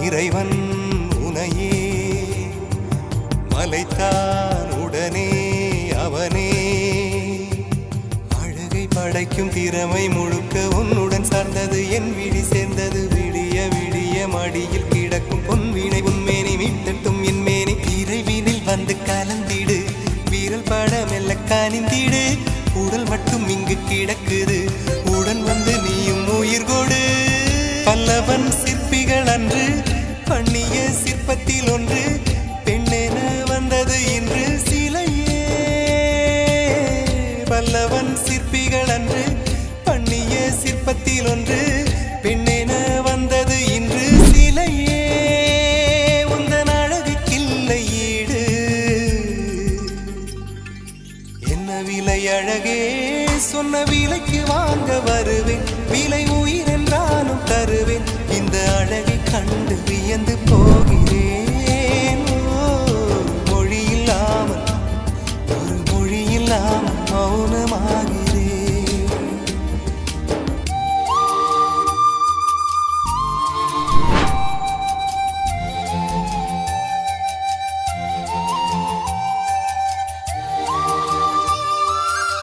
இறைவன் உனையே மலைத்தான் உடனே அவனே அழகை படைக்கும் திறமை முழுக்க உன்னுடன் சார்ந்தது என் விழி சேர்ந்தது விடிய விடிய மடியில் கிடக்கும் பொன்வினை உன்மேனி மீட்டட்டும் என் மேனி இறைவினில் வந்து கலந்திடு வீரல் பட மெல்ல காணிந்திடு உடல் மட்டும் இங்கு கிடக்குது உடன் வந்து நீயும் உயிர் கொடு பல்லவன் சிற்பிகள் அன்று பண்ணிய சிற்பத்தில் ஒன்று பெண்ணென வந்தது இன்று சிலையே பல்லவன் சிற்பிகள் அன்று பண்ணிய சிற்பத்தில் ஒன்று பெண்ணென வந்தது இன்று சிலையே உந்தன் அழகுக்கில்லை ஈடு என்ன விலை அழகே சொன்ன விலைக்கு வாங்க வருவேன் விலை உயிர் என்றாலும் தருவேன் இந்த அழகை கண்டு வியந்து போகிறேன் மொழி இல்லாமல் ஒரு மொழி இல்லாமல் மௌனமாகிறேன்